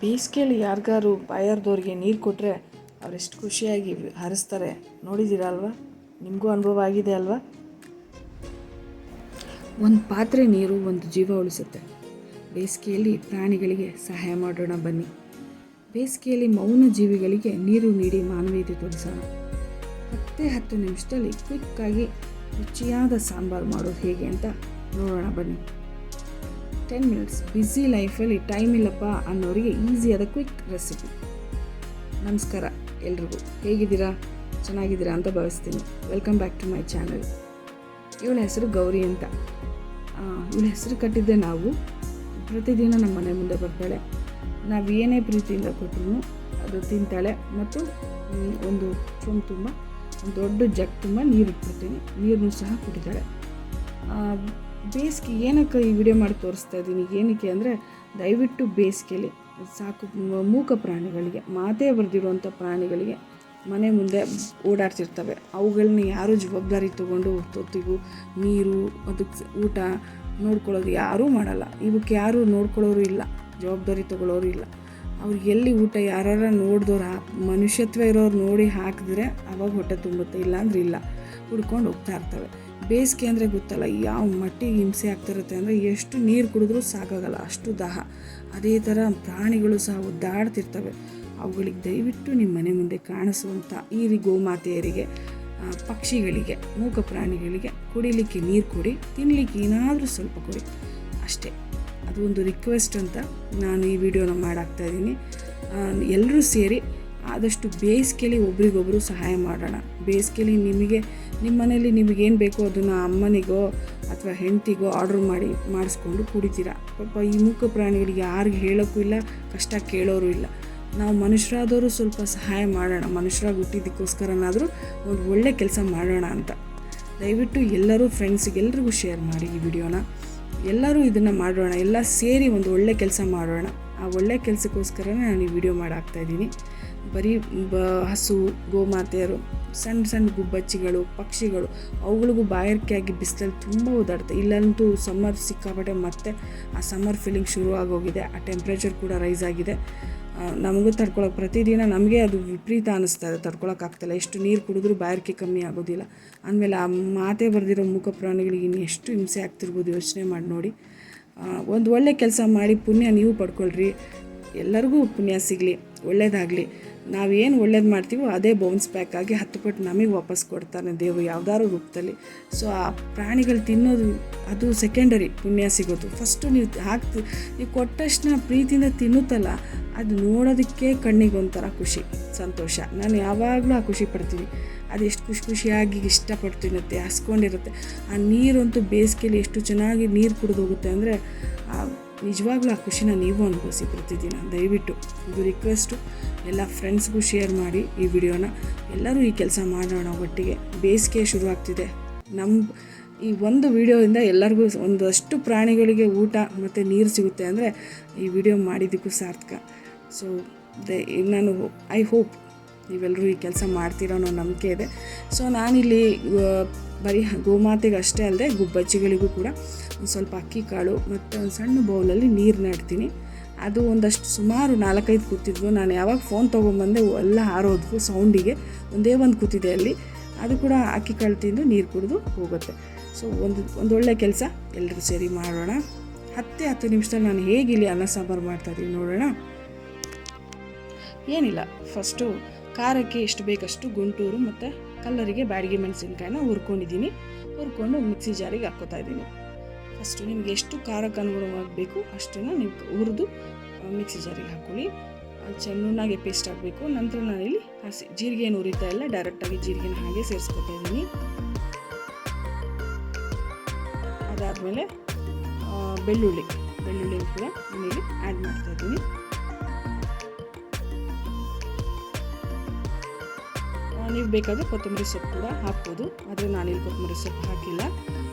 ಬೇಸಿಗೆಯಲ್ಲಿ ಯಾರಿಗಾರು ಬಾಯಾರ್ದವ್ರಿಗೆ ನೀರು ಕೊಟ್ಟರೆ ಅವರೆಷ್ಟು ಖುಷಿಯಾಗಿ ಹರಿಸ್ತಾರೆ ನೋಡಿದ್ದೀರಾ ಅಲ್ವಾ? ನಿಮಗೂ ಅನುಭವ ಆಗಿದೆ ಅಲ್ವಾ? ಒಂದು ಪಾತ್ರೆ ನೀರು ಒಂದು ಜೀವ ಉಳಿಸುತ್ತೆ. ಬೇಸಿಗೆಯಲ್ಲಿ ಪ್ರಾಣಿಗಳಿಗೆ ಸಹಾಯ ಮಾಡೋಣ ಬನ್ನಿ. ಬೇಸಿಗೆಯಲ್ಲಿ ಮೌನ ಜೀವಿಗಳಿಗೆ ನೀರು ನೀಡಿ ಮಾನವೀಯತೆ ತೋರಿಸೋಣ. 10 ನಿಮಿಷದಲ್ಲಿ ಕ್ವಿಕ್ಕಾಗಿ ರುಚಿಯಾದ ಸಾಂಬಾರು ಮಾಡೋದು ಹೇಗೆ ಅಂತ ನೋಡೋಣ ಬನ್ನಿ. 10 ಮಿನಿಟ್ಸ್. ಬ್ಯುಸಿ ಲೈಫಲ್ಲಿ ಟೈಮ್ ಇಲ್ಲಪ್ಪ ಅನ್ನೋರಿಗೆ ಈಸಿಯಾದ ಕ್ವಿಕ್ ರೆಸಿಪಿ. ನಮಸ್ಕಾರ ಎಲ್ರಿಗೂ, ಹೇಗಿದ್ದೀರಾ? ಚೆನ್ನಾಗಿದ್ದೀರಾ ಅಂತ ಭಾವಿಸ್ತೀನಿ. Welcome back to my channel. ಇವಳ ಹೆಸರು ಗೌರಿ ಅಂತ. ಇವಳ ಹೆಸರು ಕಟ್ಟಿದ್ದೆ ನಾವು. ಪ್ರತಿದಿನ ನಮ್ಮ ಮನೆ ಮುಂದೆ ಬರ್ತಾಳೆ. ನಾವು ಏನೇ ಪ್ರೀತಿಯಿಂದ ಕೊಟ್ಟರು ಅದು ತಿಂತಾಳೆ. ಮತ್ತು ಒಂದು ಚೊಂಬು ತುಂಬ, ಒಂದು ದೊಡ್ಡ ಜಗ್ ತುಂಬ ನೀರು ಇಟ್ಬಿಡ್ತೀನಿ. ನೀರನ್ನು ಸಹ ಕುಡಿತಾಳೆ. ಬೇಸಿಗೆ ಏನಕ್ಕೆ ಈ ವಿಡಿಯೋ ಮಾಡಿ ತೋರಿಸ್ತಾ ಇದ್ದೀನಿ, ಏನಕ್ಕೆ ಅಂದರೆ ದಯವಿಟ್ಟು ಬೇಸಿಗೆಯಲ್ಲಿ ಸಾಕು ಮೂಕ ಪ್ರಾಣಿಗಳಿಗೆ, ಮಾತೇ ಬರೆದಿರುವಂಥ ಪ್ರಾಣಿಗಳಿಗೆ ಮನೆ ಮುಂದೆ ಓಡಾಡ್ತಿರ್ತವೆ. ಅವುಗಳನ್ನ ಯಾರೂ ಜವಾಬ್ದಾರಿ ತೊಗೊಂಡು ತೊತ್ತಿಗೂ ನೀರು ಅದಕ್ಕೆ ಊಟ ನೋಡ್ಕೊಳ್ಳೋದು ಯಾರೂ ಮಾಡಲ್ಲ. ಇವಕ್ಕೆ ಯಾರೂ ನೋಡ್ಕೊಳ್ಳೋರು ಇಲ್ಲ, ಜವಾಬ್ದಾರಿ ತೊಗೊಳ್ಳೋರು ಇಲ್ಲ. ಅವ್ರಿಗೆ ಎಲ್ಲಿ ಊಟ ಯಾರು ನೋಡಿದವ್ರು ಮನುಷ್ಯತ್ವ ಇರೋರು ನೋಡಿ ಹಾಕಿದ್ರೆ ಅವಾಗ ಹೊಟ್ಟೆ ತುಂಬುತ್ತೆ, ಇಲ್ಲಾಂದ್ರೆ ಇಲ್ಲ, ಹುಡ್ಕೊಂಡು ಹೋಗ್ತಾ ಇರ್ತವೆ. ಬೇಸಿಗೆ ಅಂದರೆ ಗೊತ್ತಲ್ಲ ಯಾವ ಮಟ್ಟಿಗೆ ಹಿಂಸೆ ಆಗ್ತಿರುತ್ತೆ ಅಂದರೆ ಎಷ್ಟು ನೀರು ಕುಡಿದ್ರೂ ಸಾಕಾಗಲ್ಲ, ಅಷ್ಟು ದಾಹ. ಅದೇ ಥರ ಪ್ರಾಣಿಗಳು ಸಹ ಒದ್ದಾಡ್ತಿರ್ತವೆ. ಅವುಗಳಿಗೆ ದಯವಿಟ್ಟು ನಿಮ್ಮ ಮನೆ ಮುಂದೆ ಕಾಣಿಸುವಂಥ ಈ ಗೋಮಾತೆಯರಿಗೆ, ಪಕ್ಷಿಗಳಿಗೆ, ಮೂಕ ಪ್ರಾಣಿಗಳಿಗೆ ಕುಡಿಲಿಕ್ಕೆ ನೀರು ಕೊಡಿ, ತಿನ್ನಲಿಕ್ಕೆ ಏನಾದರೂ ಸ್ವಲ್ಪ ಕೊಡಿ ಅಷ್ಟೇ. ಅದು ಒಂದು ರಿಕ್ವೆಸ್ಟ್ ಅಂತ ನಾನು ಈ ವಿಡಿಯೋನ ಮಾಡಾಕ್ತಾಯಿದ್ದೀನಿ. ಎಲ್ಲರೂ ಸೇರಿ ಆದಷ್ಟು ಬೇಸಿಗೆಯಲ್ಲಿ ಒಬ್ರಿಗೊಬ್ಬರು ಸಹಾಯ ಮಾಡೋಣ. ಬೇಸಿಗೆಯಲ್ಲಿ ನಿಮ್ಮ ಮನೇಲಿ ನಿಮಗೇನು ಬೇಕೋ ಅದನ್ನು ಅಮ್ಮನಿಗೋ ಅಥವಾ ಹೆಂಡತಿಗೋ ಆರ್ಡ್ರ್ ಮಾಡಿಸ್ಕೊಂಡು ಕುಡಿತೀರಾ. ಪಾಪ ಈ ಮೂಕ ಪ್ರಾಣಿಗಳಿಗೆ ಯಾರಿಗೆ ಹೇಳೋಕ್ಕೂ ಇಲ್ಲ, ಕಷ್ಟ ಕೇಳೋರು ಇಲ್ಲ. ನಾವು ಮನುಷ್ಯರಾದವರು ಸ್ವಲ್ಪ ಸಹಾಯ ಮಾಡೋಣ. ಮನುಷ್ಯರಾಗಿ ಹುಟ್ಟಿದ್ದಕ್ಕೋಸ್ಕರನಾದರೂ ಒಂದು ಒಳ್ಳೆ ಕೆಲಸ ಮಾಡೋಣ ಅಂತ ದಯವಿಟ್ಟು ಎಲ್ಲರೂ ಫ್ರೆಂಡ್ಸಿಗೆಲ್ರಿಗೂ ಶೇರ್ ಮಾಡಿ ಈ ವಿಡಿಯೋನ. ಎಲ್ಲರೂ ಇದನ್ನು ಮಾಡೋಣ, ಎಲ್ಲ ಸೇರಿ ಒಂದು ಒಳ್ಳೆ ಕೆಲಸ ಮಾಡೋಣ. ಆ ಒಳ್ಳೆ ಕೆಲಸಕ್ಕೋಸ್ಕರನೇ ನಾನು ಈ ವಿಡಿಯೋ ಮಾಡಾಕ್ತಾಯಿದ್ದೀನಿ. ಬರೀ ಹಸು, ಗೋಮಾತೆಯರು, ಸಣ್ಣ ಗುಬ್ಬಚ್ಚಿಗಳು, ಪಕ್ಷಿಗಳು, ಅವುಗಳಿಗೂ ಬಾಯಾರಿಕೆಯಾಗಿ ಬಿಸಿಲಲ್ಲಿ ತುಂಬ ಓದಾಡುತ್ತೆ. ಇಲ್ಲಂತೂ ಸಮ್ಮರ್ ಸಿಕ್ಕಾಪಟ್ಟೆ, ಮತ್ತೆ ಆ ಸಮ್ಮರ್ ಫೀಲಿಂಗ್ ಶುರು ಆಗೋಗಿದೆ. ಆ ಟೆಂಪ್ರೇಚರ್ ಕೂಡ ರೈಸ್ ಆಗಿದೆ. ನಮಗೂ ತಡ್ಕೊಳಕ್ಕೆ ಪ್ರತಿದಿನ ನಮಗೆ ಅದು ವಿಪರೀತ ಅನ್ನಿಸ್ತಾ ಇದೆ, ತಡ್ಕೊಳಕ್ಕಾಗ್ತಿಲ್ಲ. ಎಷ್ಟು ನೀರು ಕುಡಿದ್ರೂ ಬಾಯಾರಿಕೆ ಕಮ್ಮಿ ಆಗೋದಿಲ್ಲ. ಅಂದಮೇಲೆ ಆ ಮಾತೆ ಬರೆದಿರೋ ಮೂಕ ಪ್ರಾಣಿಗಳಿಗೆ ಇನ್ನು ಎಷ್ಟು ಹಿಂಸೆ ಆಗ್ತಿರ್ಬೋದು ಯೋಚನೆ ಮಾಡಿ ನೋಡಿ. ಒಂದು ಒಳ್ಳೆ ಕೆಲಸ ಮಾಡಿ ಪುಣ್ಯ ನೀವು ಪಡ್ಕೊಳ್ರಿ. ಎಲ್ಲರಿಗೂ ಪುಣ್ಯ ಸಿಗಲಿ, ಒಳ್ಳೇದಾಗಲಿ. ನಾವೇನು ಒಳ್ಳೇದು ಮಾಡ್ತೀವೋ ಅದೇ ಬೌನ್ಸ್ ಬ್ಯಾಕ್ ಆಗಿ 10 ಪಟ್ಟು ನಮಗೆ ವಾಪಸ್ ಕೊಡ್ತಾನೆ ದೇವರು ಯಾವುದಾದ್ರು ರೂಪದಲ್ಲಿ. ಸೊ ಆ ಪ್ರಾಣಿಗಳು ತಿನ್ನೋದು ಅದು ಸೆಕೆಂಡರಿ, ಪುಣ್ಯ ಸಿಗೋದು ಫಸ್ಟು. ನೀವು ಕೊಟ್ಟಷ್ಟು ಪ್ರೀತಿಯಿಂದ ತಿನ್ನುತ್ತಲ್ಲ, ಅದು ನೋಡೋದಕ್ಕೆ ಕಣ್ಣಿಗೊಂಥರ ಖುಷಿ, ಸಂತೋಷ. ನಾನು ಯಾವಾಗಲೂ ಆ ಖುಷಿ ಪಡ್ತೀನಿ. ಅದು ಎಷ್ಟು ಖುಷಿಯಾಗಿ ಇಷ್ಟಪಟ್ಟು ತಿನ್ನುತ್ತೆ, ಹಸ್ಕೊಂಡಿರುತ್ತೆ. ಆ ನೀರಂತೂ ಬೇಸಿಗೆಯಲ್ಲಿ ಎಷ್ಟು ಚೆನ್ನಾಗಿ ನೀರು ಕುಡಿದು ಹೋಗುತ್ತೆ ಅಂದರೆ ನಿಜವಾಗ್ಲೂ ಆ ಖುಷಿನ ನೀವು ಅನುಭವಿಸಿ ಪ್ರತಿದಿನ. ದಯವಿಟ್ಟು ಇದು ರಿಕ್ವೆಸ್ಟು. ಎಲ್ಲ ಫ್ರೆಂಡ್ಸ್ಗೂ ಶೇರ್ ಮಾಡಿ ಈ ವಿಡಿಯೋನ. ಎಲ್ಲರೂ ಈ ಕೆಲಸ ಮಾಡೋಣ ಒಟ್ಟಿಗೆ. ಬೇಸಿಗೆ ಶುರುವಾಗ್ತಿದೆ. ಈ ಒಂದು ವಿಡಿಯೋದಿಂದ ಎಲ್ಲರಿಗೂ ಒಂದಷ್ಟು ಪ್ರಾಣಿಗಳಿಗೆ ಊಟ ಮತ್ತು ನೀರು ಸಿಗುತ್ತೆ ಅಂದರೆ ಈ ವಿಡಿಯೋ ಮಾಡಿದ್ದಕ್ಕೂ ಸಾರ್ಥಕ. ಸೊ ಐ ಹೋಪ್ ನೀವೆಲ್ಲರೂ ಈ ಕೆಲಸ ಮಾಡ್ತೀರೋ ಅನ್ನೋ ನಂಬಿಕೆ ಇದೆ. ಸೊ ನಾನಿಲ್ಲಿ ಬರೀ ಗೋಮಾತೆಗೆ ಅಷ್ಟೇ ಅಲ್ಲದೆ ಗುಬ್ಬಚ್ಚಿಗಳಿಗೂ ಕೂಡ ಒಂದು ಸ್ವಲ್ಪ ಅಕ್ಕಿ ಕಾಳು ಮತ್ತು ಒಂದು ಸಣ್ಣ ಬೌಲಲ್ಲಿ ನೀರನ್ನ ಇಡ್ತೀನಿ. ಅದು ಒಂದಷ್ಟು ಸುಮಾರು 4-5 ಕೂತಿದ್ವು. ನಾನು ಯಾವಾಗ ಫೋನ್ ತೊಗೊಂಬಂದೆ ಎಲ್ಲ ಹಾರೋದ್ವು ಸೌಂಡಿಗೆ. ಒಂದೇ ಒಂದು ಕೂತಿದೆ ಅಲ್ಲಿ. ಅದು ಕೂಡ ಅಕ್ಕಿ ಕಾಳು ತಿಂದು ನೀರು ಕುಡಿದು ಹೋಗುತ್ತೆ. ಸೊ ಒಂದು ಒಳ್ಳೆ ಕೆಲಸ ಎಲ್ಲರೂ ಸೇರಿ ಮಾಡೋಣ. 10 ನಿಮಿಷದಲ್ಲಿ ನಾನು ಹೇಗೆ ಇಲ್ಲಿ ಅನ್ನ ಸಾಂಬಾರು ಮಾಡ್ತಾಯಿದ್ದೀನಿ ನೋಡೋಣ. ಏನಿಲ್ಲ, ಫಸ್ಟು ಖಾರಕ್ಕೆ ಎಷ್ಟು ಬೇಕಷ್ಟು ಗುಂಟೂರು ಮತ್ತು ಕಲ್ಲರಿಗೆ ಬ್ಯಾಡಗಿ ಮೆಣಸಿನ್ಕಾಯಿನ ಹುರ್ಕೊಂಡು ಮಿಕ್ಸಿ ಜಾರಿಗೆ ಹಾಕ್ಕೋತಾ ಇದ್ದೀನಿ. ಫಸ್ಟು ನಿಮಗೆ ಎಷ್ಟು ಖಾರಕ್ಕೆ ಅನುಗುಣವಾಗಬೇಕು ಅಷ್ಟನ್ನು ನೀವು ಹುರಿದು ಮಿಕ್ಸಿ ಜಾರಿಗೆ ಹಾಕ್ಕೊಳ್ಳಿ. ಚೆನ್ನಾಗಿ ಪೇಸ್ಟ್ ಆಗಬೇಕು. ನಂತರ ನಾನಿಲ್ಲಿ ಜೀರಿಗೆ ಏನು ಹುರಿತಾ ಇಲ್ಲ, ಡೈರೆಕ್ಟಾಗಿ ಜೀರಿಗೆನ ಹಾಗೆ ಸೇರಿಸ್ಕೊತಾ ಇದ್ದೀನಿ. ಅದಾದಮೇಲೆ ಬೆಳ್ಳುಳ್ಳಿ ಕೂಡ ನಾನಿಲ್ಲಿ ಆ್ಯಡ್ ಮಾಡ್ತಾ ಇದ್ದೀನಿ. ನೀವು ಬೇಕಾದರೆ ಕೊತ್ತಂಬರಿ ಸೊಪ್ಪು ಕೂಡ ಹಾಕ್ಬೋದು, ಆದರೆ ನಾನಿಲ್ಲಿ ಕೊತ್ತಂಬರಿ ಸೊಪ್ಪು ಹಾಕಿಲ್ಲ.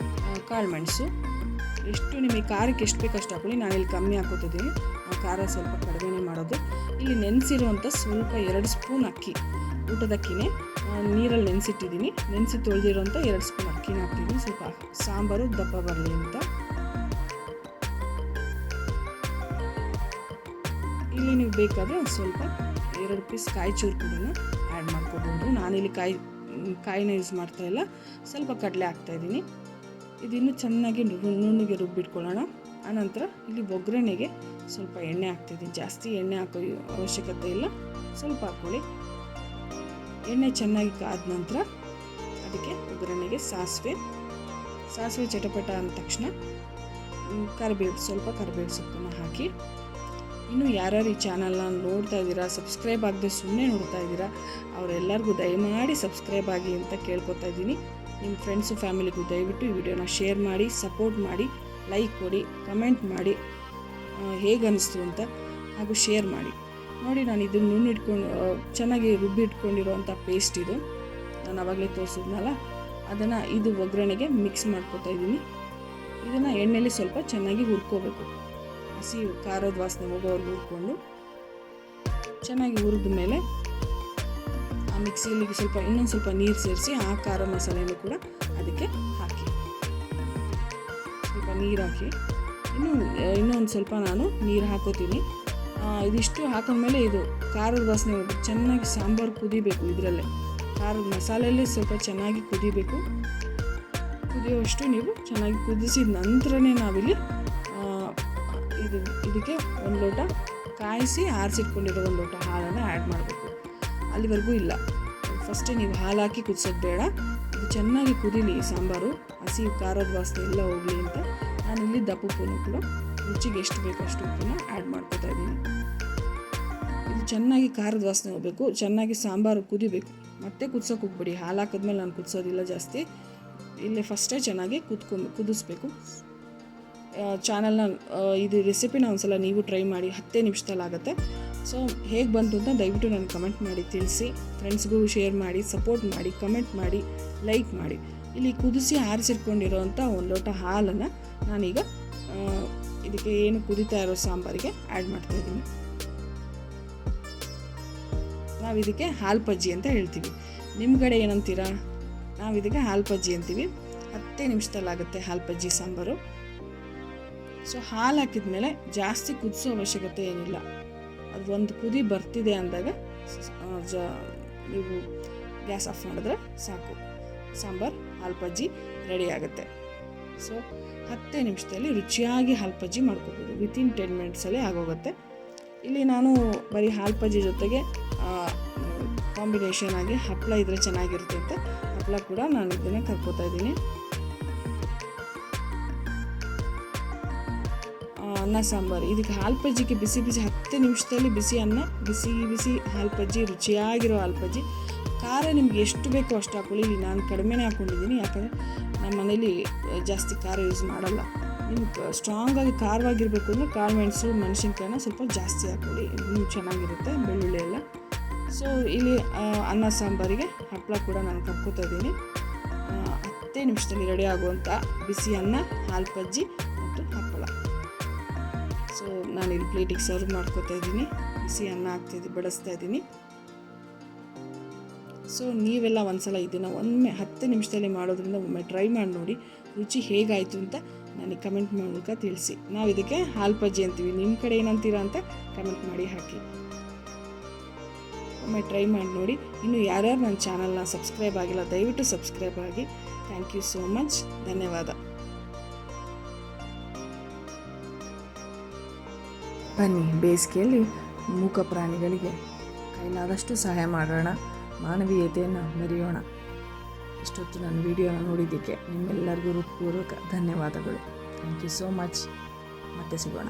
ಕಾಳು ಮೆಣಸು ಎಷ್ಟು ನಿಮಗೆ ಖಾರಕ್ಕೆ ಎಷ್ಟು ಬೇಕಷ್ಟು ಹಾಕೊಳ್ಳಿ. ನಾನಿಲ್ಲಿ ಕಮ್ಮಿ ಹಾಕೋತಿದ್ದೀನಿ, ಖಾರ ಸ್ವಲ್ಪ ಕಡಿಮೆನೇ ಮಾಡೋದು. ಇಲ್ಲಿ ನೆನೆಸಿರುವಂಥ ಸ್ವಲ್ಪ 2 ಸ್ಪೂನ್ ಅಕ್ಕಿ, ಊಟದ ಅಕ್ಕಿನೇ ನೀರಲ್ಲಿ ನೆನೆಸಿಟ್ಟಿದ್ದೀನಿ. ನೆನೆಸಿ ತೊಳೆದಿರೋಂಥ 2 ಸ್ಪೂನ್ ಅಕ್ಕಿನ ಹಾಕ್ತೀನಿ, ಸ್ವಲ್ಪ ಸಾಂಬಾರು ದಪ್ಪ ಬರಲಿ ಅಂತ. ಇಲ್ಲಿ ನೀವು ಬೇಕಾದರೆ ಒಂದು ಸ್ವಲ್ಪ 2 ಪೀಸ್ ಕಾಯಿ ಚೂರು ಕೂಡ ಆ್ಯಡ್ ಮಾಡ್ಕೋಬೋದು. ನಾನಿಲ್ಲಿ ಕಾಯಿನ ಯೂಸ್ ಮಾಡ್ತಾಯಿಲ್ಲ, ಸ್ವಲ್ಪ ಕಡಲೆ ಹಾಕ್ತಾಯಿದ್ದೀನಿ. ಇದಿನ್ನೂ ಚೆನ್ನಾಗಿ ನುಣ್ಣಗೆ ರುಬ್ಬಿಟ್ಕೊಳ್ಳೋಣ. ಆನಂತರ ಇಲ್ಲಿ ಒಗ್ಗರಣೆಗೆ ಸ್ವಲ್ಪ ಎಣ್ಣೆ ಹಾಕ್ತಿದ್ದೀನಿ. ಜಾಸ್ತಿ ಎಣ್ಣೆ ಹಾಕೋ ಅವಶ್ಯಕತೆ ಇಲ್ಲ, ಸ್ವಲ್ಪ ಹಾಕ್ಕೊಳ್ಳಿ. ಎಣ್ಣೆ ಚೆನ್ನಾಗಿ ಕಾದ ನಂತರ ಅದಕ್ಕೆ ಒಗ್ಗರಣೆಗೆ ಸಾಸಿವೆ ಚಟಪಟ ಅಂದ ತಕ್ಷಣ ಸ್ವಲ್ಪ ಕರಿಬೇವು ಸೊಪ್ಪನ್ನು ಹಾಕಿ, ಇನ್ನು ಯಾರ್ಯಾರು ಈ ಚಾನಲ್ನ ನೋಡ್ತಾ ಇದ್ದೀರಾ, ಸಬ್ಸ್ಕ್ರೈಬ್ ಆಗದೆ ಸುಮ್ಮನೆ ನೋಡ್ತಾ ಇದ್ದೀರಾ, ಅವರೆಲ್ಲರಿಗೂ ದಯಮಾಡಿ ಸಬ್ಸ್ಕ್ರೈಬ್ ಆಗಿ ಅಂತ ಕೇಳ್ಕೊತಾ ಇದ್ದೀನಿ. ನಿಮ್ಮ ಫ್ರೆಂಡ್ಸು ಫ್ಯಾಮಿಲಿಗೂ ದಯವಿಟ್ಟು ಈ ವಿಡಿಯೋನ ಶೇರ್ ಮಾಡಿ, ಸಪೋರ್ಟ್ ಮಾಡಿ, ಲೈಕ್ ಕೊಡಿ, ಕಮೆಂಟ್ ಮಾಡಿ ಹೇಗೆ ಅನ್ನಿಸ್ತು ಅಂತ, ಹಾಗೂ ಶೇರ್ ಮಾಡಿ. ನೋಡಿ, ನಾನು ಇದನ್ನು ಚೆನ್ನಾಗಿ ರುಬ್ಬಿ ಇಟ್ಕೊಂಡಿರೋವಂಥ ಪೇಸ್ಟ್ ಇದು, ನಾನು ಆವಾಗಲೇ ತೋರಿಸಿದ್ನಲ್ಲ, ಅದನ್ನು ಇದು ಒಗ್ಗರಣೆಗೆ ಮಿಕ್ಸ್ ಮಾಡ್ಕೊತಾ ಇದ್ದೀನಿ. ಇದನ್ನು ಎಣ್ಣೆಯಲ್ಲಿ ಸ್ವಲ್ಪ ಚೆನ್ನಾಗಿ ಹುರ್ಕೋಬೇಕು. ಹಸಿ ಖಾರದ ವಾಸನೆ ಹೋಗೋವರೆಗೂ ಹುರ್ಕೊಂಡು ಚೆನ್ನಾಗಿ ಹುರಿದ ಮೇಲೆ ಆ ಮಿಕ್ಸಿಯಲ್ಲಿ ಇನ್ನೊಂದು ಸ್ವಲ್ಪ ನೀರು ಸೇರಿಸಿ ಆ ಖಾರ ಮಸಾಲೆಯನ್ನು ಕೂಡ ಅದಕ್ಕೆ ಹಾಕಿ, ಸ್ವಲ್ಪ ನೀರು ಹಾಕಿ, ಇನ್ನೊಂದು ಸ್ವಲ್ಪ ನಾನು ನೀರು ಹಾಕೋತೀನಿ. ಇದಿಷ್ಟು ಹಾಕೊಂಡ್ಮೇಲೆ ಇದು ಖಾರದ ವಾಸನೆ ಹೋಗಿ ಚೆನ್ನಾಗಿ ಸಾಂಬಾರು ಕುದಿಬೇಕು. ಇದರಲ್ಲೇ ಖಾರದ ಮಸಾಲೆಯಲ್ಲೇ ಸ್ವಲ್ಪ ಚೆನ್ನಾಗಿ ಕುದಿಬೇಕು. ಕುದಿಯುವಷ್ಟು ನೀವು ಚೆನ್ನಾಗಿ ಕುದಿಸಿದ ನಂತರನೇ ನಾವಿಲ್ಲಿ ಇದಕ್ಕೆ 1 ಲೋಟ ಕಾಯಿಸಿ ಆರಿಸಿಟ್ಕೊಂಡಿರೋ 1 ಲೋಟ ಹಾಲನ್ನು ಆ್ಯಡ್ ಮಾಡಬೇಕು. ಅಲ್ಲಿವರೆಗೂ ಇಲ್ಲ, ಫಸ್ಟೇ ನೀವು ಹಾಲು ಹಾಕಿ ಕುದಿಸೋದು ಬೇಡ. ಇದು ಚೆನ್ನಾಗಿ ಕುದೀಲಿ ಸಾಂಬಾರು, ಹಸಿ ಖಾರದ ವಾಸನೆ ಎಲ್ಲ ಹೋಗಲಿ ಅಂತ ನಾನಿಲ್ಲಿ ಉಪ್ಪನ್ನು ಕೂಡ ರುಚಿಗೆ ಎಷ್ಟು ಬೇಕೋ ಅಷ್ಟು ಉಪ್ಪನ್ನು ಆ್ಯಡ್ ಮಾಡ್ಕೊತಾ ಇದ್ದೀನಿ. ಇದು ಚೆನ್ನಾಗಿ ಖಾರದ ವಾಸನೆ ಹೋಗಬೇಕು, ಚೆನ್ನಾಗಿ ಸಾಂಬಾರು ಕುದಿಬೇಕು. ಮತ್ತೆ ಕುದಿಸೋಕೆ ಹೋಗ್ಬೇಡಿ, ಹಾಲು ಹಾಕಿದ್ಮೇಲೆ ನಾನು ಕುದಿಸೋದಿಲ್ಲ ಜಾಸ್ತಿ, ಇಲ್ಲೇ ಫಸ್ಟೇ ಚೆನ್ನಾಗಿ ಕುದಿಸ್ಬೇಕು. ಚಾನಲ್ನ ಇದು ರೆಸಿಪಿನ ಒಂದ್ಸಲ ನೀವು ಟ್ರೈ ಮಾಡಿ, 10 ನಿಮಿಷದಲ್ಲಿ ಆಗುತ್ತೆ. ಸೊ ಹೇಗೆ ಬಂತು ಅಂತ ದಯವಿಟ್ಟು ನನಗೆ ಕಮೆಂಟ್ ಮಾಡಿ ತಿಳಿಸಿ. ಫ್ರೆಂಡ್ಸ್ಗೂ ಶೇರ್ ಮಾಡಿ, ಸಪೋರ್ಟ್ ಮಾಡಿ, ಕಮೆಂಟ್ ಮಾಡಿ, ಲೈಕ್ ಮಾಡಿ. ಇಲ್ಲಿ ಕುದಿಸಿ ಆರಿಸಿಟ್ಕೊಂಡಿರೋವಂಥ 1 ಲೋಟ ಹಾಲನ್ನು ನಾನೀಗ ಇದಕ್ಕೆ ಏನು ಕುದೀತಾ ಇರೋ ಸಾಂಬಾರಿಗೆ ಆ್ಯಡ್ ಮಾಡ್ತಾಯಿದ್ದೀನಿ. ನಾವು ಇದಕ್ಕೆ ಹಾಲು ಪಜ್ಜಿ ಅಂತ ಹೇಳ್ತೀವಿ, ನಿಮ್ಮ ಕಡೆ ಏನಂತೀರಾ? ನಾವು ಇದಕ್ಕೆ ಹಾಲು ಪಜ್ಜಿ ಅಂತೀವಿ. 10 ನಿಮಿಷದಲ್ಲಾಗುತ್ತೆ ಹಾಲು ಪಜ್ಜಿ ಸಾಂಬಾರು. ಸೊ ಹಾಲು ಹಾಕಿದ ಮೇಲೆ ಜಾಸ್ತಿ ಕುದಿಸೋ ಅವಶ್ಯಕತೆ ಏನಿಲ್ಲ. ಅದು ಒಂದು ಕುದಿ ಬರ್ತಿದೆ ಅಂದಾಗ ನೀವು ಗ್ಯಾಸ್ ಆಫ್ ಮಾಡಿದ್ರೆ ಸಾಕು, ಸಾಂಬಾರು ಹಾಲು ಪಜ್ಜಿ ರೆಡಿ ಆಗುತ್ತೆ. ಸೊ 10 ನಿಮಿಷದಲ್ಲಿ ರುಚಿಯಾಗಿ ಹಾಲು ಪಜ್ಜಿ ಮಾಡ್ಕೋಬೋದು. ವಿತಿನ್ 10 ಮಿನಿಟ್ಸಲ್ಲೇ ಆಗೋಗುತ್ತೆ. ಇಲ್ಲಿ ನಾನು ಬರೀ ಹಾಲು ಪಜ್ಜಿ ಜೊತೆಗೆ ಕಾಂಬಿನೇಷನ್ ಆಗಿ ಹಪ್ಪಳ ಇದ್ದರೆ ಚೆನ್ನಾಗಿರುತ್ತೆ ಅಂತ ಹಪ್ಪಳ ಕೂಡ ನಾನು ಇದನ್ನು ಕರ್ಕೋತಾ ಇದ್ದೀನಿ. ಅನ್ನ ಸಾಂಬಾರು, ಇದಕ್ಕೆ ಹಾಲು ಪಜ್ಜಿಗೆ ಬಿಸಿ 10 ನಿಮಿಷದಲ್ಲಿ ಬಿಸಿ ಅನ್ನ, ಬಿಸಿ ಹಾಲು ಪಜ್ಜಿ, ರುಚಿಯಾಗಿರೋ ಹಾಲು ಪಜ್ಜಿ. ಖಾರ ನಿಮ್ಗೆ ಎಷ್ಟು ಬೇಕೋ ಅಷ್ಟು ಹಾಕ್ಕೊಳ್ಳಿ. ಇಲ್ಲಿ ನಾನು ಕಡಿಮೆನೇ ಹಾಕ್ಕೊಂಡಿದ್ದೀನಿ, ಯಾಕಂದರೆ ನಮ್ಮ ಮನೇಲಿ ಜಾಸ್ತಿ ಖಾರ ಯೂಸ್ ಮಾಡಲ್ಲ. ನಿಮ್ಗೆ ಸ್ಟ್ರಾಂಗಾಗಿ ಖಾರವಾಗಿರಬೇಕು ಅಂದರೆ ಕಾಳು ಮೆಣಸು, ಮೆಣಸಿನ್ಕಾಯಿನ ಸ್ವಲ್ಪ ಜಾಸ್ತಿ ಹಾಕ್ಕೊಳ್ಳಿ, ಇನ್ನೂ ಚೆನ್ನಾಗಿರುತ್ತೆ, ಬೆಳ್ಳುಳ್ಳಿ ಎಲ್ಲ. ಸೊ ಇಲ್ಲಿ ಅನ್ನ ಸಾಂಬಾರಿಗೆ ಹಪ್ಪಳ ಕೂಡ ನಾನು ಕರ್ಕೋತಾ ಇದ್ದೀನಿ. 10 ನಿಮಿಷದಲ್ಲಿ ರೆಡಿ ಆಗುವಂಥ ಬಿಸಿ ಅನ್ನ, ಹಾಲು ಪಜ್ಜಿ ಮತ್ತು ಹಪ್ಪಳ. ಸೊ ನಾನಿಲ್ಲಿ ಪ್ಲೇಟಿಗೆ ಸರ್ವ್ ಮಾಡ್ಕೋತಾ ಇದ್ದೀನಿ. ಬಿಸಿ ಅನ್ನ ಬಡಿಸ್ತಾ ಇದ್ದೀನಿ. ಸೊ ನೀವೆಲ್ಲ ಒಂದ್ಸಲ ಇದನ್ನು 10 ನಿಮಿಷದಲ್ಲಿ ಮಾಡೋದ್ರಿಂದ ಒಮ್ಮೆ ಟ್ರೈ ಮಾಡಿ ನೋಡಿ, ರುಚಿ ಹೇಗಾಯಿತು ಅಂತ ನನಗೆ ಕಮೆಂಟ್ ಮೂಲಕ ತಿಳಿಸಿ. ನಾವು ಇದಕ್ಕೆ ಹಾಲು ಪಜ್ಜಿ ಅಂತೀವಿ, ನಿಮ್ಮ ಕಡೆ ಏನಂತೀರಾ ಅಂತ ಕಮೆಂಟ್ ಮಾಡಿ ಹಾಕಿ. ಒಮ್ಮೆ ಟ್ರೈ ಮಾಡಿ ನೋಡಿ. ಇನ್ನು ಯಾರ್ಯಾರು ನನ್ನ ಚಾನಲ್ನ ಸಬ್ಸ್ಕ್ರೈಬ್ ಆಗಿಲ್ಲ ದಯವಿಟ್ಟು ಸಬ್ಸ್ಕ್ರೈಬ್ ಆಗಿ. ಥ್ಯಾಂಕ್ ಯು ಸೋ ಮಚ್, ಧನ್ಯವಾದ. ಬನ್ನಿ, ಬೇಸಿಗೆಯಲ್ಲಿ ಮೂಕ ಪ್ರಾಣಿಗಳಿಗೆ ಕೈಲಾದಷ್ಟು ಸಹಾಯ ಮಾಡೋಣ, ಮಾನವೀಯತೆಯನ್ನು ಮೆರೆಯೋಣ. ಇಷ್ಟೊತ್ತು ನನ್ನ ವಿಡಿಯೋನ ನೋಡಿದ್ದಕ್ಕೆ ನಿಮ್ಮೆಲ್ಲರಿಗೂ ಹೃತ್ಪೂರ್ವಕ ಧನ್ಯವಾದಗಳು. Thank you so much. ಮತ್ತೆ ಸಿಗೋಣ.